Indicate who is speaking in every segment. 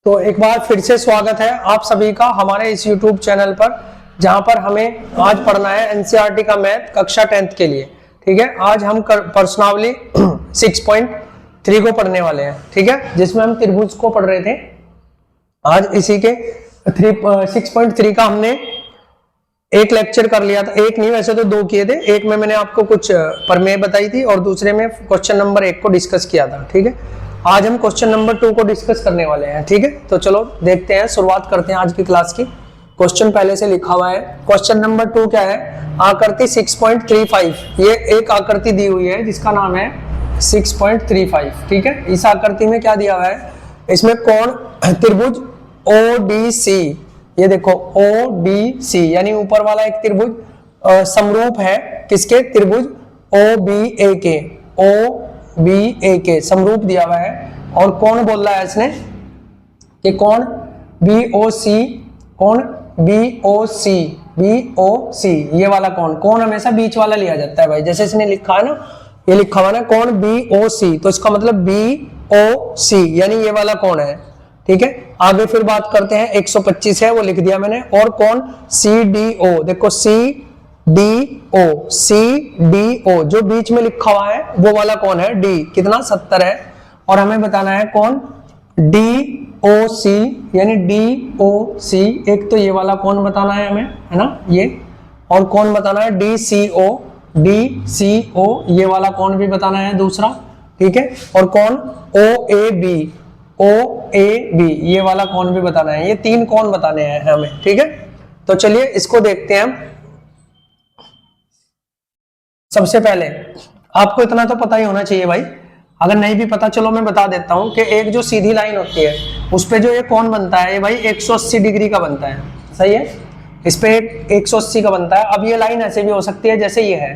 Speaker 1: तो एक बार फिर से स्वागत है आप सभी का हमारे इस YouTube चैनल पर, जहां पर हमें आज पढ़ना है एनसीईआरटी का मैथ कक्षा 10th के लिए। ठीक है, आज हम प्रश्नावली 6.3 को पढ़ने वाले हैं। ठीक है, जिसमें हम त्रिभुज को पढ़ रहे थे। आज इसी के 6.3 का हमने एक लेक्चर कर लिया था, एक नहीं वैसे तो दो किए थे। एक में मैंने आपको कुछ प्रमेय बताई थी और दूसरे में क्वेश्चन नंबर 1 को डिस्कस किया था। ठीक है, आज हम क्वेश्चन नंबर 2 को डिस्कस करने वाले हैं। ठीक है, तो चलो देखते हैं, शुरुआत करते हैं आज की क्लास की। क्वेश्चन पहले से लिखा हुआ है। क्वेश्चन नंबर 2 क्या है? आकृति 6.35। ये एक आकृति दी हुई है जिसका नाम है 6.35। ठीक है, इस आकृति में क्या दिया हुआ है? इसमें कोण त्रिभुज ODC, ये देखो ODC यानी ऊपर वाला एक त्रिभुज समरूप है किसके? त्रिभुज OBA के। OBA के समरूप दिया हुआ है और कौन बोल रहा है इसने कि कौन BOC, कौन BOC, ये वाला कौन हमेशा बीच वाला लिया जाता है भाई। जैसे इसने लिखा है ना, ये लिखा हुआ ना कौन BOC, तो इसका मतलब BOC यानी ये वाला कौन है। ठीक है, आगे फिर बात करते हैं। 125 है वो लिख दिया मैंने। और कौन CDO, देखो CDO जो बीच में लिखा हुआ है वो वाला कौन है? D, कितना? 70 है। और हमें बताना है कौन DOC यानी DOC, एक तो ये वाला कौन बताना है हमें, है ना ये। और कौन बताना है? DCO, ये वाला कौन भी बताना है दूसरा। ठीक है, और कौन OAB, ये वाला कौन भी बताना है। ये 3 कौन बताने हैं हमें। ठीक है, तो चलिए इसको देखते हैं हम। सबसे पहले आपको इतना तो पता ही होना चाहिए भाई, अगर नहीं भी पता चलो मैं बता देता हूं कि एक जो सीधी लाइन होती है उस पे जो ये कौन बनता है, ये भाई 180 डिग्री का बनता है। सही है, इस पे 180 का बनता है। अब ये लाइन ऐसे भी हो सकती है जैसे ये है,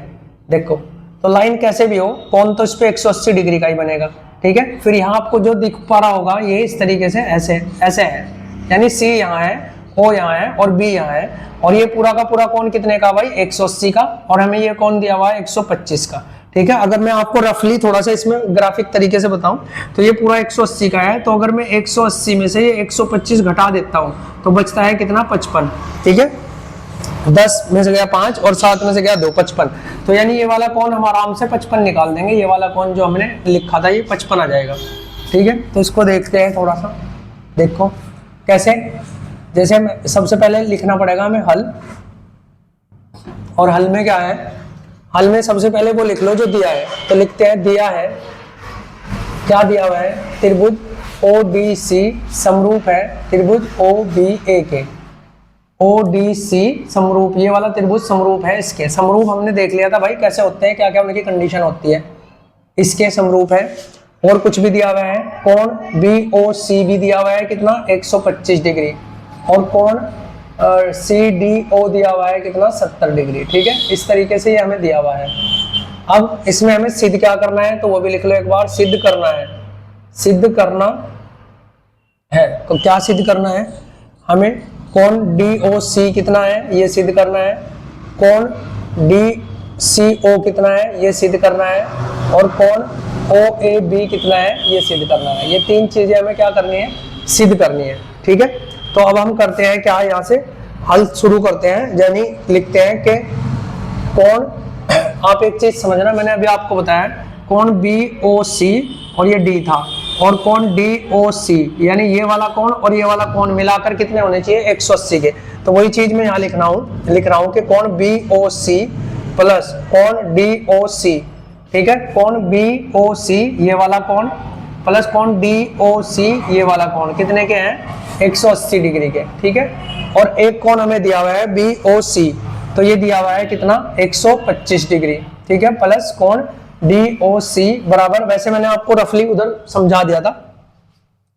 Speaker 1: देखो तो लाइन कैसे भी हो, कौन तो इस पे 180 डिग्री का ही बनेगा। ठीक है, फिर यहाँ आपको जो दिख पा रहा होगा ये इस तरीके से ऐसे है, यानी C यहाँ है, O यहाँ है और B यहाँ है। और ये पूरा का पूरा कौन कितने का भाई? 180 का। और हमें ये कौन दिया हुआ है? 125 का। ठीक है, अगर मैं आपको रफली थोड़ा सा इसमें ग्राफिक तरीके से बताऊं तो ये पूरा 180 का है। तो अगर मैं 180 में से ये 125 घटा देता हूं तो बचता है कितना? 55। ठीक है, 10 में से गया 5 और 7 में से गया 2, 55। तो यानी ये वाला कौन हम आराम से 55 निकाल देंगे। ये वाला कौन जो हमने लिखा था ये 55 आ जाएगा। ठीक है, तो इसको देखते हैं थोड़ा सा। देखो कैसे, जैसे सबसे पहले लिखना पड़ेगा हमें हल। और हल में क्या है? हल में सबसे पहले वो लिख लो जो दिया है। तो लिखते हैं, दिया है, क्या दिया हुआ है? त्रिभुज ODC समरूप है त्रिभुज OBA के। ODC समरूप, ये वाला त्रिभुज समरूप है इसके। समरूप हमने देख लिया था भाई कैसे होते हैं, क्या क्या उनकी कंडीशन होती है। इसके समरूप है। और कुछ भी दिया हुआ है, कोण BOC भी दिया हुआ है कितना? 125 डिग्री। और कोण CDO दिया हुआ है कितना? 70 डिग्री। ठीक है, इस तरीके से ये हमें दिया हुआ है। अब इसमें हमें सिद्ध क्या करना है तो वो भी लिख लो एक बार। सिद्ध करना है, सिद्ध करना है। तो क्या सिद्ध करना है हमें? कौन DOC कितना है ये सिद्ध करना है। कौन DCO कितना है ये सिद्ध करना है। और कौन OAB कितना है ये सिद्ध करना है। ये 3 चीजें हमें क्या करनी है? सिद्ध करनी है। ठीक है, तो अब हम करते हैं क्या, यहाँ से हल शुरू करते हैं। यानी लिखते हैं कि कौन, आप एक चीज समझना, मैंने अभी आपको बताया कौन BOC और ये D था। और कौन DOC यानी ये वाला कौन और ये वाला कौन मिलाकर कितने होने चाहिए? 180 के। तो वही चीज मैं यहाँ लिख रहा हूँ कि कौन BOC प्लस कौन DOC। ठीक है, कौन BOC ये वाला कौन प्लस कौन DOC ये वाला कौन कितने के हैं? 180 डिग्री के। ठीक है, और एक कौन हमें दिया हुआ है BOC, तो ये दिया हुआ है कितना? 125 डिग्री। ठीक है, प्लस कौन DOC बराबर, वैसे मैंने आपको रफली उधर समझा दिया था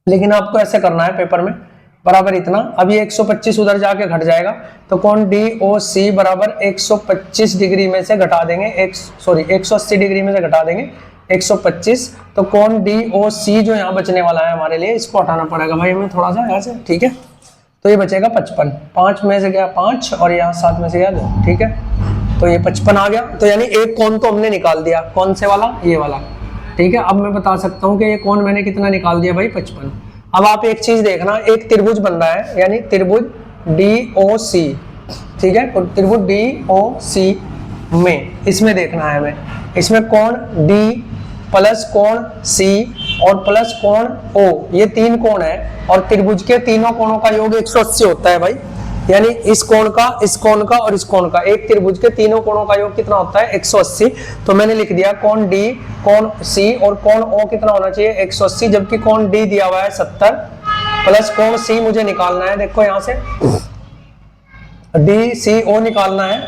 Speaker 1: लेकिन आपको ऐसे करना है पेपर में, बराबर इतना। अब ये 125 उधर जाके घट जाएगा तो कौन DOC बराबर 125 डिग्री में से घटा देंगे 180 डिग्री में से घटा देंगे 125। तो कौन DOC जो यहाँ बचने वाला है हमारे लिए, इसको हटाना पड़ेगा भाई हमें थोड़ा सा यहाँ से। ठीक है, तो ये बचेगा 55। 5 में से गया 5 और यहाँ 7 में से गया 2। ठीक है, तो ये 55 आ गया। तो यानी एक कौन तो हमने निकाल दिया, कौन से वाला? ये वाला। ठीक है, अब मैं बता सकता हूँ कि ये कौन मैंने कितना निकाल दिया भाई? 55। अब आप एक चीज देखना, एक त्रिभुज बन रहा है, यानी त्रिभुज DOC, ठीक है, तो त्रिभुज DOC में इसमें देखना है हमें, इसमें कोण D प्लस कोण C और प्लस कोण O, ये 3 कोण है और त्रिभुज के तीनों कोणों का योग 180 होता है भाई, यानी इस कोण का, इस कोण का और इस कोण का, एक त्रिभुज के तीनों कोणों का योग कितना होता है 180। तो मैंने लिख दिया कोण D, कोण C और कोण O कितना होना चाहिए 180, जबकि कोण D दिया हुआ है 70 प्लस कोण C मुझे निकालना है, देखो यहां से DCO निकालना है,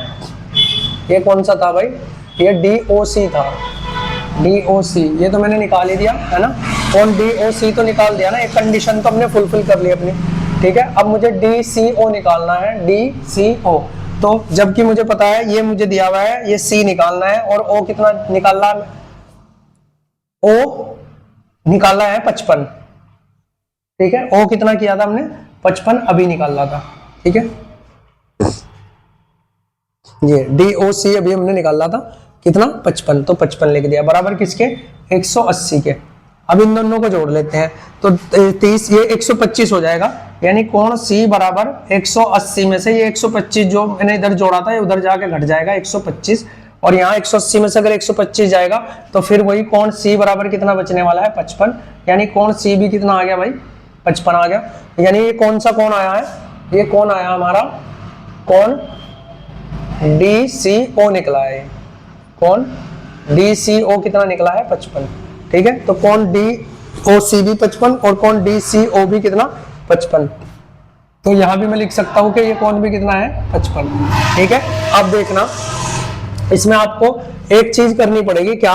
Speaker 1: ये कौन सा था भाई, ये DOC था, DOC ये तो मैंने निकाल ही दिया है ना, कौन DOC तो निकाल दिया ना, एक कंडीशन तो हमने फुलफिल कर ली अपनी, ठीक है। अब मुझे DCO निकालना है, DCO, तो जबकि मुझे पता है ये मुझे दिया हुआ है, ये C निकालना है और O कितना निकालना है, O निकालना है 55, ठीक है, O कितना किया था हमने 55 अभी निकाला था, ठीक है, ये DOC अभी हमने निकाला था कितना 55, तो 55 लिख दिया, बराबर किसके 180 के। अब इन दोनों को जोड़ लेते हैं तो 30, ये 125 हो जाएगा, यानी कोण C बराबर 180 में से ये 125 जो मैंने इधर जोड़ा था ये उधर जाके घट जाएगा 125, और यहाँ 180 में से अगर 125 जाएगा तो फिर वही कोण C बराबर कितना बचने वाला है 55, यानी कोण C भी कितना आ गया भाई 55 आ गया। यानी ये कौन सा कोण आया है, ये कोण आया हमारा कोण DCO निकला है, कोण DCO कितना निकला है 55, ठीक है, तो कोण DOC भी 55 और कोण DCO भी कितना 55, तो यहां भी मैं लिख सकता हूं कि ये कोण भी कितना है 55, ठीक है। अब देखना इसमें आपको एक चीज करनी पड़ेगी, क्या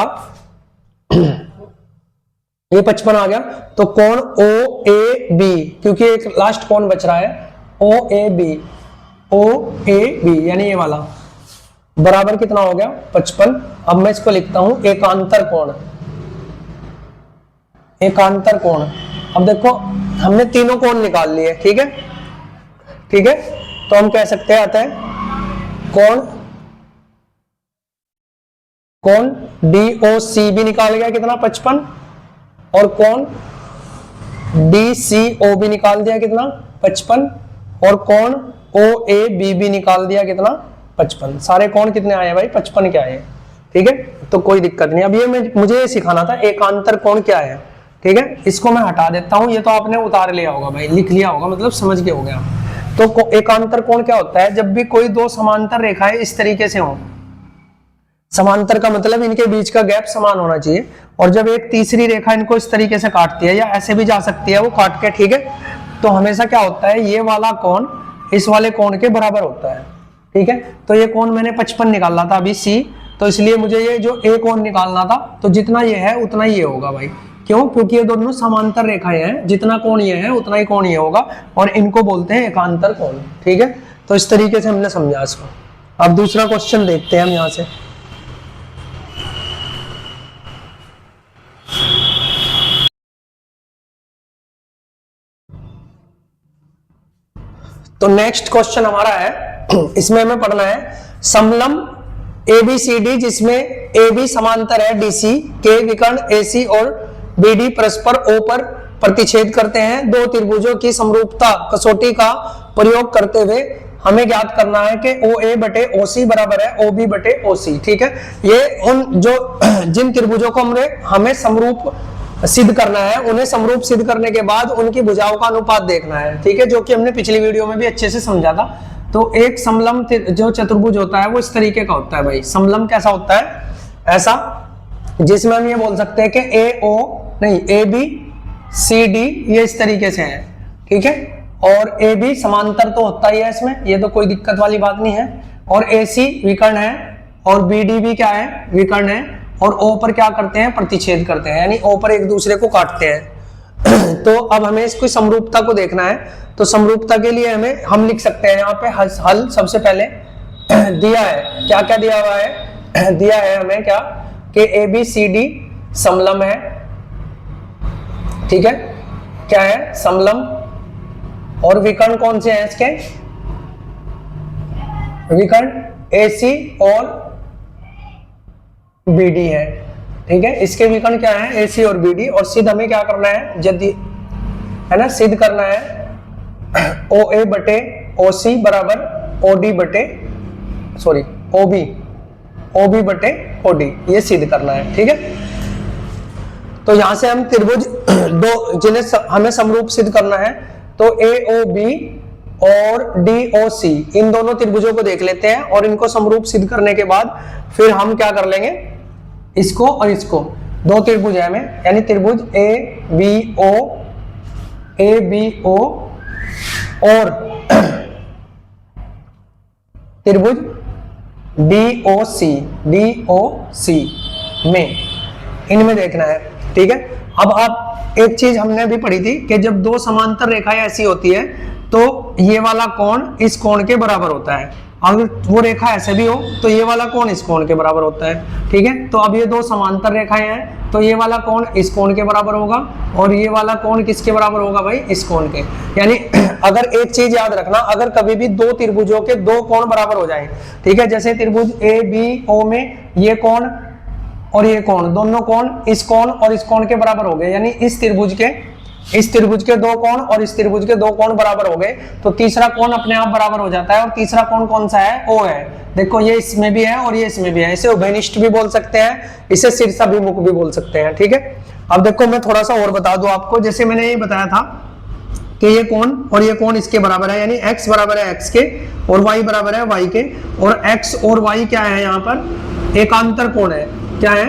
Speaker 1: ये 55 आ गया, तो कोण OAB, क्योंकि एक लास्ट कोण बच रहा है OAB यानी ये वाला, बराबर कितना हो गया 55। अब मैं इसको लिखता हूं एकांतर कोण, एकांतर कोण। अब देखो हमने तीनों कोण निकाल लिए, ठीक है, ठीक है, तो हम कह सकते हैं आता है कोण DOC भी निकाल गया कितना 55 और कोण DCO भी निकाल दिया कितना 55 और कोण OAB भी निकाल दिया कितना 55, सारे कोण कितने आए भाई 55 के आए, ठीक है, तो कोई दिक्कत नहीं। अब ये मुझे ये सिखाना था एकांतर कोण क्या है, ठीक है, इसको मैं हटा देता हूं, ये तो आपने उतार लिया होगा भाई, लिख लिया होगा, मतलब समझ के हो गया। तो एकांतर कोण क्या होता है, जब भी कोई दो समांतर रेखाएं इस तरीके से हो, समांतर का मतलब इनके बीच का गैप समान होना चाहिए, और जब एक तीसरी रेखा इनको इस तरीके से काटती है या ऐसे भी जा सकती है वो काट के, ठीक है, तो हमेशा क्या होता है ये वाला कोण इस वाले कोण के बराबर होता है, ठीक है। तो ये कोण मैंने 55 निकाला था अभी C, तो इसलिए मुझे ये जो A कोण निकालना था, तो जितना ये है उतना ही ये होगा भाई, क्यों, क्योंकि ये दोनों समांतर रेखाएं हैं, जितना कोण ये है उतना ही कोण ये होगा, और इनको बोलते हैं एकांतर कोण, ठीक है। तो इस तरीके से हमने समझा इसको। अब दूसरा क्वेश्चन देखते हैं हम यहां से, तो नेक्स्ट क्वेश्चन हमारा है, इसमें हमें पढ़ना है समलंब ABCD जिसमें AB समांतर है DC के विकर्ण AC और BD परस्पर O पर प्रतिच्छेद करते हैं। दो त्रिभुजों की समरूपता कसौटी का प्रयोग करते हुए हमें ज्ञात करना है कि OA बटे OC बराबर है OB बटे OC, ठीक है। ये उन जो जिन त्रिभुजों को हमें समरूप सिद्ध करना है, उन्हें समरूप सिद्ध करने के बाद उनकी भुजाओं का अनुपात देखना है, ठीक है, जो कि हमने पिछली वीडियो में भी अच्छे से समझा था। तो एक समलंब जो चतुर्भुज होता है वो इस तरीके का होता है भाई। समलंब कैसा होता है, ऐसा जिसमें हम ये बोल सकते हैं कि ABCD ये इस तरीके से है, ठीक है, और AB समांतर तो होता ही है इसमें, ये तो कोई दिक्कत वाली बात नहीं है, और AC विकर्ण है और BD भी क्या है विकर्ण है, और O पर क्या करते हैं प्रतिच्छेद करते हैं, यानी O पर एक दूसरे को काटते हैं। तो अब हमें इसकी समरूपता को देखना है, तो समरूपता के लिए हम लिख सकते हैं यहाँ पे हल सबसे पहले दिया है, क्या क्या दिया हुआ है, दिया है हमें क्या कि ABCD समलंब है, ठीक है, क्या है समलंब, और विकर्ण कौन से हैं इसके, विकर्ण AC और BD है, ठीक है, इसके विकर्ण क्या है AC और BD, और सिद्ध हमें क्या करना है, है ना, सिद्ध करना है ओ ए बटे ओ सी बराबर ओ डी बटे सॉरी ओ बी बटे ओ डी, ये सिद्ध करना है। ठीक है, तो यहां से हम त्रिभुज दो जिन्हें हमें समरूप सिद्ध करना है, तो ए ओ बी और डी ओ सी, इन दोनों त्रिभुजों को देख लेते हैं और इनको समरूप सिद्ध करने के बाद फिर हम क्या कर लेंगे, इसको और इसको, दो त्रिभुज है हमें, यानी त्रिभुज ए बी ओ और त्रिभुज डी ओ सी में, इनमें देखना है। ठीक है, अब आप एक चीज हमने भी पढ़ी थी कि जब दो समांतर रेखाएं ऐसी होती है तो ये वाला कोण इस कोण के बराबर होता है, अगर वो रेखा ऐसे भी हो तो ये वाला कोण इस कोण के बराबर होता है। ठीक है, तो अब ये दो समांतर रेखाएं हैं, तो ये वाला कोण इस कोण के बराबर होगा और ये वाला कोण किसके बराबर होगा भाई, इस कोण के। यानी अगर एक चीज याद रखना, अगर कभी भी दो त्रिभुजों के दो कोण बराबर हो जाए, ठीक है, जैसे त्रिभुज ए बी ओ में ये कोण और ये कोण, दोनों कोण इस कोण और इस कोण के बराबर हो गए, यानी इस त्रिभुज के दो कोण और इस त्रिभुज के दो कोण बराबर हो गए, तो तीसरा कोण अपने आप बराबर हो जाता है। और तीसरा कोण कौन सा है, ओ है। देखो ये इसमें भी है और ये इसमें भी है, इसे उभयनिष्ठ भी बोल सकते हैं, इसे शीर्षाभिमुख भी बोल सकते हैं। ठीक है, अब देखो मैं थोड़ा सा और बता दूं आपको, जैसे मैंने ये बताया था कि ये कोण और ये कोण इसके बराबर है, यानी x बराबर है x के और y बराबर है y के, और x और y क्या है, यहाँ पर एकांतर कोण है। क्या है,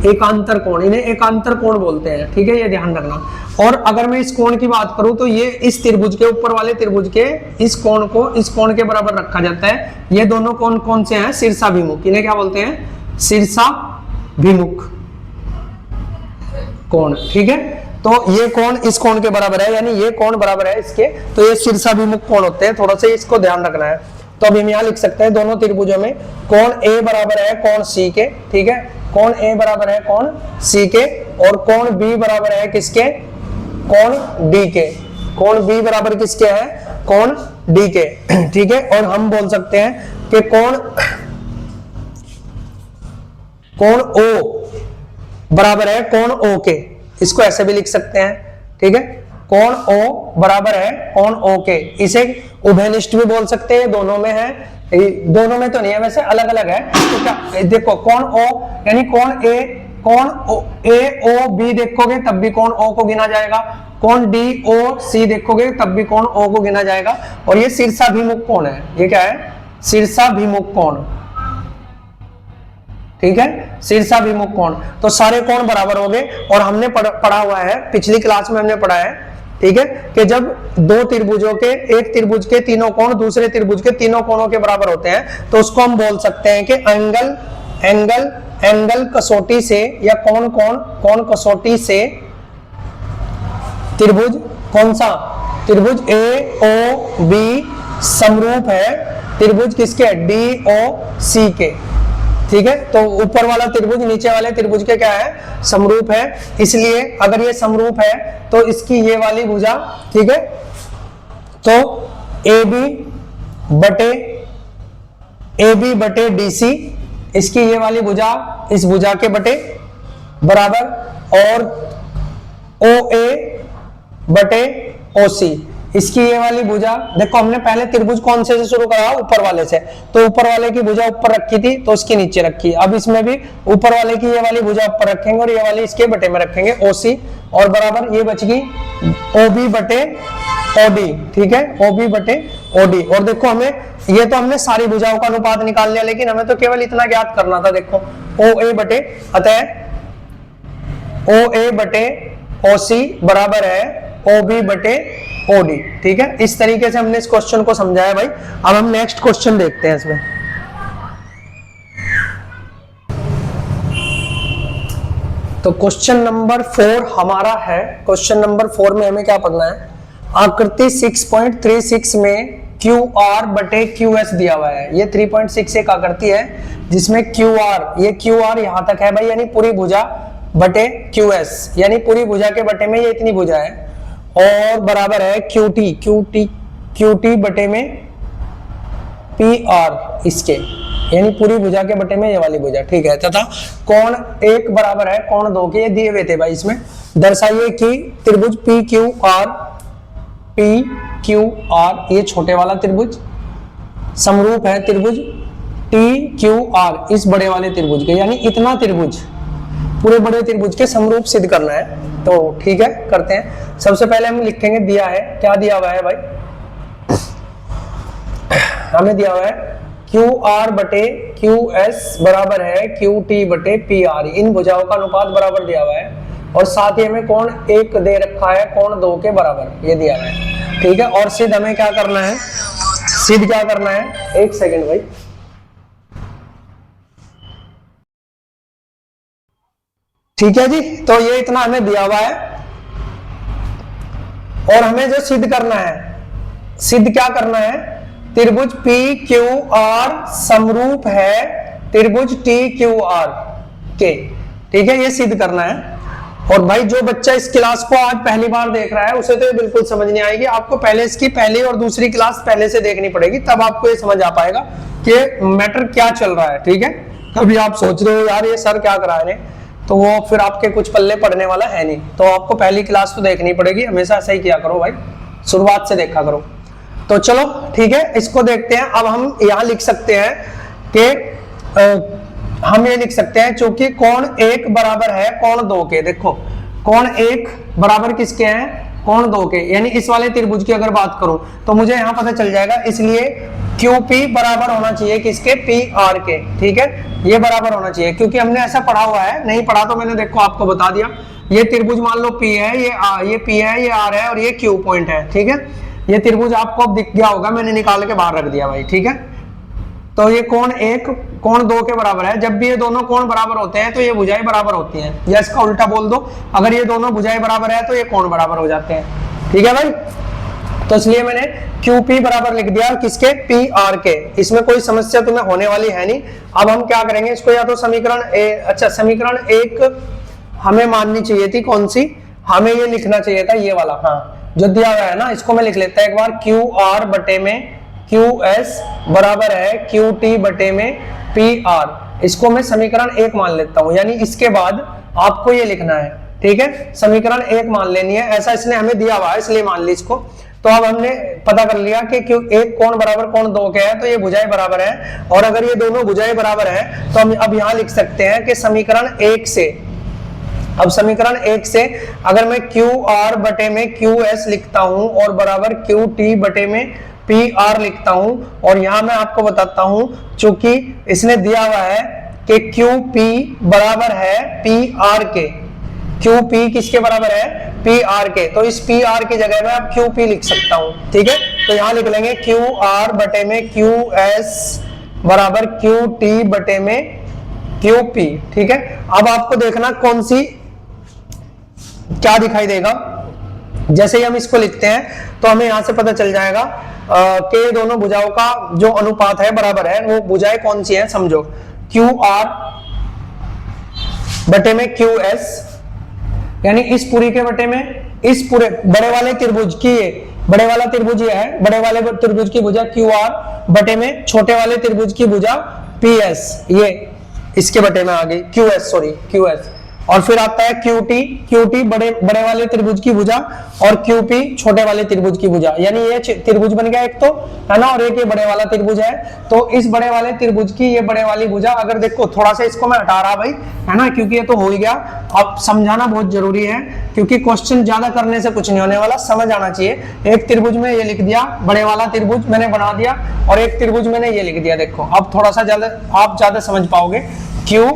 Speaker 1: एकांतर कोण, इन्हें एकांतर कोण बोलते हैं। ठीक है, ये ध्यान रखना। और अगर मैं इस कोण की बात करूं तो ये इस त्रिभुज के ऊपर वाले त्रिभुज के इस कोण को इस कोण के बराबर रखा जाता है। ये दोनों कोण कौन से हैं, शीर्षाभिमुख, इन्हें क्या बोलते हैं, शीर्षाभिमुख कोण। ठीक है, तो ये कोण इस कोण के बराबर है, यानी ये कोण बराबर है इसके, तो ये शीर्षाभिमुख कोण होते हैं। थोड़ा सा इसको ध्यान रखना है। तो अब हम यहाँ लिख सकते हैं दोनों त्रिभुजों में कोण A बराबर है कोण C के। ठीक है, कोण A बराबर है कोण C के, और कोण B बराबर है किसके, कोण D के। कोण B बराबर किसके है, कोण D के। ठीक है, और हम बोल सकते हैं कि कोण O बराबर है कोण O के, इसको ऐसे भी लिख सकते हैं। ठीक है, कोण O बराबर है कोण O के, इसे उभयनिष्ठ भी बोल सकते हैं, दोनों में है, दोनों में तो नहीं है वैसे, अलग अलग है। तो क्या देखो, कोण O यानी कोण A O B देखोगे तब भी कोण O को गिना जाएगा, कोण D O C देखोगे तब भी कोण O को गिना जाएगा, और ये शीर्षाभिमुख कोण है। ये क्या है, शीर्षाभिमुख कोण। ठीक है, शीर्षाभिमुख कोण, तो सारे कोण बराबर हो गए। और हमने पढ़ा हुआ है, पिछली क्लास में हमने पढ़ा है, ठीक है, कि जब दो त्रिभुजों के, एक त्रिभुज के तीनों कोण दूसरे त्रिभुज के तीनों कोणों के बराबर होते हैं, तो उसको हम बोल सकते हैं कि एंगल कसौटी से, या कोण कसौटी से त्रिभुज कौन सा, त्रिभुज AOB समरूप है त्रिभुज किसके, DOC के। ठीक है, तो ऊपर वाला त्रिभुज नीचे वाले त्रिभुज के क्या है, समरूप है। इसलिए अगर ये समरूप है तो इसकी ये वाली भुजा, ठीक है, तो AB बटे DC, इसकी ये वाली भुजा इस भुजा के बटे बराबर, और OA बटे OC, इसकी ये वाली भुजा, देखो हमने पहले त्रिभुज कौन से शुरू करा, ऊपर वाले से, तो ऊपर वाले की भुजा ऊपर रखी थी तो इसके नीचे रखी। अब इसमें भी ऊपर वाले की ये वाली भुजा ऊपर रखेंगे और ये वाली इसके बटे में रखेंगे OC, और बराबर ये बच गई OB बटे OD। ठीक है, OB बटे OD। और देखो हमें ये तो हमने सारी भुजाओं का अनुपात निकाल लिया, लेकिन हमें तो केवल इतना ज्ञात करना था। देखो OA बटे, अतः OA बटे OC बराबर है OB बटे OD। ठीक है, इस तरीके से हमने इस क्वेश्चन को समझाया भाई। अब हम नेक्स्ट क्वेश्चन देखते हैं इसमें। तो क्वेश्चन नंबर 4 हमारा है। क्वेश्चन नंबर 4 में हमें क्या पढ़ना है, आकृति 6.36 में QR बटे QS दिया हुआ है। ये 3.6 एक आकृति है जिसमें QR, ये QR यहां तक है भाई, यानी पूरी भुजा बटे QS, यानी पूरी भुजा के बटे में ये इतनी भुजा है, और बराबर है QT बटे में PR इसके, यानी पूरी भुजा के बटे में ये वाली भुजा। ठीक है, तथा कोण 1 बराबर है कोण 2 के, ये दिए हुए थे भाई। इसमें दर्शाइए कि त्रिभुज PQR पी क्यू आर, ये छोटे वाला त्रिभुज समरूप है त्रिभुज टी क्यू आर इस बड़े वाले त्रिभुज के, यानी इतना त्रिभुज पूरे बड़े त्रिभुज के समरूप सिद्ध करना है। तो ठीक है करते हैं। सबसे पहले हम लिखेंगे, दिया है, क्या दिया हुआ है भाई, हमें दिया हुआ है क्यू आर बटे क्यू एस बराबर है क्यू टी बटे पी आर, इन भुजाओं का अनुपात बराबर दिया हुआ है, और साथ ही हमें कोण 1 दे रखा है, कोण 2 के बराबर ये दिया हुआ है। ठीक है, और सिद्ध हमें क्या करना है, सिद्ध क्या करना है, एक सेकेंड भाई, ठीक है जी। तो ये इतना हमें दिया हुआ है, और हमें जो सिद्ध करना है, सिद्ध क्या करना है, त्रिभुज पी क्यू आर समरूप है त्रिभुज टी क्यू आर के। ठीक है, ये सिद्ध करना है। और भाई जो बच्चा इस क्लास को आज पहली बार देख रहा है उसे तो ये बिल्कुल समझ नहीं आएगी, आपको पहले इसकी पहली और दूसरी क्लास पहले से देखनी पड़ेगी, तब आपको ये समझ आ पाएगा कि मैटर क्या चल रहा है। ठीक है, कभी आप सोच रहे हो यार ये सर क्या करा रहे हैं, तो वो फिर आपके कुछ पल्ले पड़ने वाला है नहीं, तो आपको पहली क्लास तो देखनी पड़ेगी, हमेशा ऐसा ही किया करो भाई, शुरुआत से देखा करो। तो चलो ठीक है, इसको देखते हैं। अब हम यहाँ लिख सकते हैं कि हम ये लिख सकते हैं चूंकि कोण 1 बराबर है कोण 2 के, देखो कोण 1 बराबर किसके हैं, कोण 2 के, यानी इस वाले त्रिभुज की अगर बात करूं तो मुझे यहाँ पता चल जाएगा, इसलिए QP बराबर होना चाहिए किसके, PR के। ठीक है, ये बराबर होना चाहिए, क्योंकि हमने ऐसा पढ़ा हुआ है, नहीं पढ़ा तो मैंने देखो आपको बता दिया। ये त्रिभुज मान लो P है, ये P है, ये R है, और ये Q पॉइंट है। ठीक है, ये त्रिभुज आपको अब दिख गया होगा, मैंने निकाल के बाहर रख दिया भाई। ठीक है, तो ये कोण 1 कोण 2 के बराबर है, जब भी ये दोनों कोण बराबर होते हैं तो ये भुजाएं बराबर होती हैं, या इसका उल्टा बोल दो, अगर ये दोनों भुजाएं बराबर है तो ये कोण बराबर हो जाते हैं। ठीक है भाई, तो इसलिए मैंने QP बराबर लिख दिया किसके, PR के। इसमें कोई समस्या तुम्हें होने वाली है नहीं। अब हम क्या करेंगे इसको, या तो समीकरण अच्छा समीकरण 1 हमें माननी चाहिए थी, कौन सी, हमें ये लिखना चाहिए था ये वाला, हाँ जो दिया हुआ है ना, इसको मैं लिख लेता है एक बार, QR बटे में QS बराबर है QT बटे में PR, इसको मैं समीकरण 1 मान लेता हूं, यानी इसके बाद आपको ये लिखना है। ठीक है, समीकरण 1 मान लेनी है, ऐसा इसने हमें दिया हुआ है इसलिए मान ली इसको। तो अब हमने पता कर लिया कि क्यों एक कोण बराबर कोण 2 के है, तो ये भुजाएं बराबर है, और अगर ये दोनों भुजाएं बराबर है तो हम अब यहां लिख सकते हैं कि समीकरण 1 से, अब समीकरण 1 से अगर मैं QR बटे में QS लिखता हूं और बराबर QT बटे में PR लिखता हूं, और यहां मैं आपको बताता हूं चूंकि इसने दिया हुआ है कि QP बराबर है PR के, QP किसके बराबर है, PR के, तो इस PR की जगह में आप QP लिख सकता हूं। ठीक है, तो यहां लिख लेंगे QR बटे में QS बराबर QT बटे में QP। ठीक है, अब आपको देखना कौन सी क्या दिखाई देगा, जैसे ही हम इसको लिखते हैं तो हमें यहां से पता चल जाएगा कि दोनों भुजाओं का जो अनुपात है बराबर है, वो भुजाएं कौन सी हैं, समझो QR बटे में QS, यानी इस पूरी के बटे में इस पूरे बड़े वाले त्रिभुज की, बड़े वाला त्रिभुज ये है, बड़े वाले त्रिभुज की भुजा QR बटे में छोटे वाले त्रिभुज की भुजा PS, ये इसके बटे में आ गई QS, सॉरी QS, और फिर आता है QT बड़े वाले त्रिभुज की भुजा, और QP छोटे वाले त्रिभुज की भुजा, यानी ये त्रिभुज बन गया एक तो, है ना, और एक ये बड़े वाला त्रिभुज है। तो इस बड़े वाले त्रिभुज की ये बड़े वाली भुजा, अगर देखो थोड़ा सा इसको मैं हटा रहा भाई, है ना, क्योंकि ये तो हो ही गया, अब समझाना बहुत जरूरी है, क्योंकि क्वेश्चन ज्यादा करने से कुछ नहीं होने वाला, समझ आना चाहिए। एक त्रिभुज में ये लिख दिया, बड़े वाला त्रिभुज मैंने बना दिया, और एक त्रिभुज मैंने ये लिख दिया, देखो अब थोड़ा सा ज्यादा आप ज्यादा समझ पाओगे। Q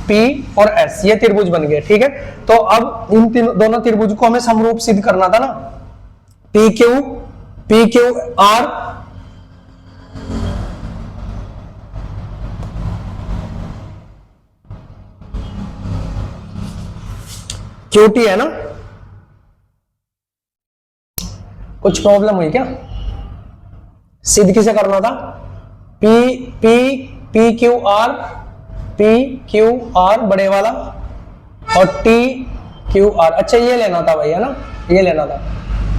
Speaker 1: P और S ये त्रिभुज बन गए। ठीक है, तो अब इन दोनों त्रिभुज को हमें समरूप सिद्ध करना था ना, PQ R QT है ना, कुछ प्रॉब्लम हुई क्या, सिद्ध किसे करना था, PQR बड़े वाला और TQR, अच्छा ये लेना था भाई, है ना, ये लेना था,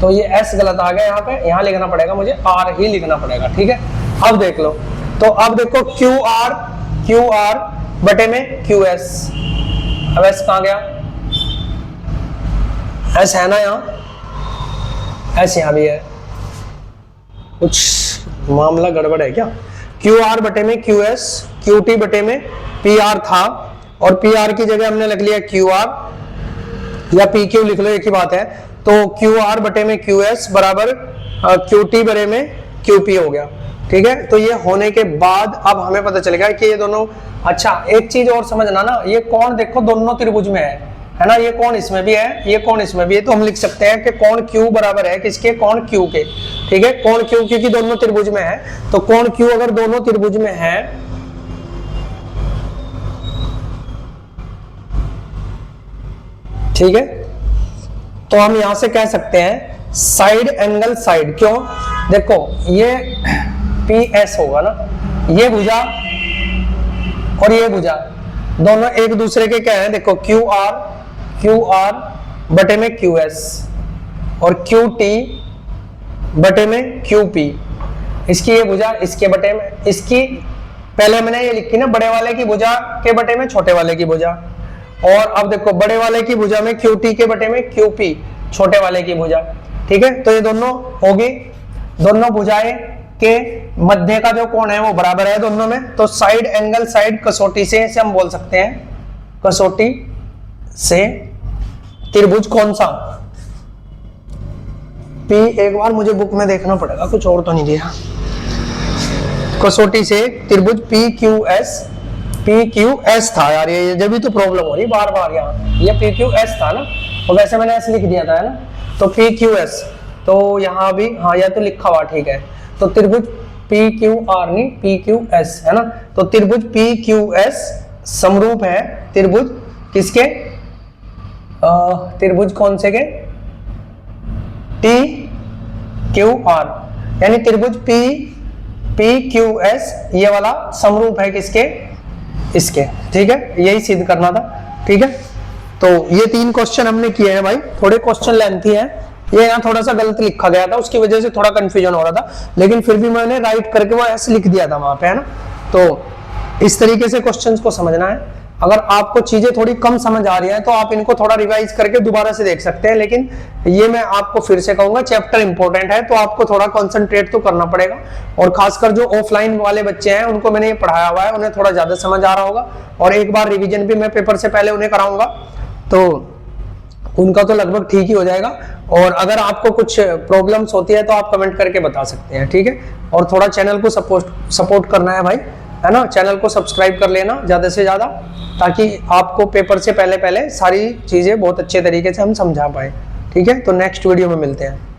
Speaker 1: तो ये S गलत आ गया यहाँ पे, यहाँ लिखना पड़ेगा मुझे, R ही लिखना पड़ेगा। ठीक है, अब देख लो, तो अब देखो QR बटे में QS, अब S कहाँ गया, S है ना यहाँ, S यहाँ भी है, कुछ मामला गड़बड़ है क्या? क्यू आर बटे में क्यू एस, क्यू टी बटे में पी आर था, और पी आर की जगह हमने लिख लिया क्यू आर या पी क्यू लिख लो, एक ही बात है। तो क्यू आर बटे में क्यू एस बराबर क्यू टी बटे में क्यू पी हो गया, ठीक है। तो ये होने के बाद अब हमें पता चल गया कि ये दोनों, अच्छा एक चीज और समझना ना, ये कोण देखो दोनों त्रिभुज में है ना, ये कोण इसमें भी है, ये कोण इसमें भी है, तो हम लिख सकते हैं कि कोण Q बराबर है किसके, कोण Q के, ठीक है। कोण Q क्योंकि दोनों त्रिभुज में है, तो कोण Q अगर दोनों त्रिभुज में है, ठीक है, तो हम यहां से कह सकते हैं साइड एंगल साइड, क्यों, देखो ये PS होगा ना, ये भुजा और ये भुजा दोनों एक दूसरे के क्या है, देखो क्यू आर बटे में क्यू एस और क्यू टी बटे में क्यू पी, इसकी ये भुजा इसके बटे में, इसकी पहले मैंने ये लिखी ना बड़े वाले की भुजा के बटे में छोटे वाले की भुजा, और अब देखो बड़े वाले की भुजा में क्यू टी के बटे में क्यू पी छोटे वाले की भुजा, ठीक है। तो ये दोनों होगी, दोनों भुजाएं के मध्य का जो कोण है वो बराबर है दोनों में, तो साइड एंगल साइड कसौटी से हम बोल सकते हैं, कसौटी से त्रिभुज कौन सा, P, एक बार मुझे बुक में देखना पड़ेगा, कुछ और तो नहीं दिया, कसौटी से त्रिभुज PQS था यार, ये जब भी तो प्रॉब्लम हो रही बार बार, यहाँ ये PQS था ना, और वैसे मैंने ऐसे लिख दिया था है ना, तो PQS, तो यहाँ भी हाँ यह तो लिखा हुआ ठीक है, तो त्रिभुज PQR नहीं PQS है ना, तो त्रिभुज PQS समरूप है त्रिभुज किसके, त्रिभुज कौन से के, TQR, यानी त्रिभुज PQS ये वाला समरूप है किसके, इसके, ठीक है, यही सिद्ध करना था, ठीक है। तो ये 3 क्वेश्चन हमने किए हैं भाई, थोड़े क्वेश्चन लेंथी है, ये यहाँ थोड़ा सा गलत लिखा गया था, उसकी वजह से थोड़ा कंफ्यूजन हो रहा था, लेकिन फिर भी मैंने राइट करके वो ऐसे लिख दिया था वहां पे, है ना। तो इस तरीके से क्वेश्चंस को समझना है। अगर आपको चीजें थोड़ी कम समझ आ रही है तो आप इनको थोड़ा रिवाइज करके दोबारा से देख सकते हैं, लेकिन ये मैं आपको फिर से कहूंगा चैप्टर इंपॉर्टेंट है, तो आपको थोड़ा कंसंट्रेट तो करना पड़ेगा, और खासकर जो ऑफलाइन वाले बच्चे हैं उनको मैंने ये पढ़ाया हुआ है, उन्हें थोड़ा ज्यादा समझ आ रहा होगा, और एक बार रिविजन भी मैं पेपर से पहले उन्हें कराऊंगा, तो उनका तो लगभग ठीक ही हो जाएगा। और अगर आपको कुछ प्रॉब्लम्स होती है तो आप कमेंट करके बता सकते हैं, ठीक है। और थोड़ा चैनल को सपोर्ट करना है भाई, है ना, चैनल को सब्सक्राइब कर लेना ज्यादा से ज्यादा, ताकि आपको पेपर से पहले सारी चीजें बहुत अच्छे तरीके से हम समझा पाए, ठीक है। तो नेक्स्ट वीडियो में मिलते हैं।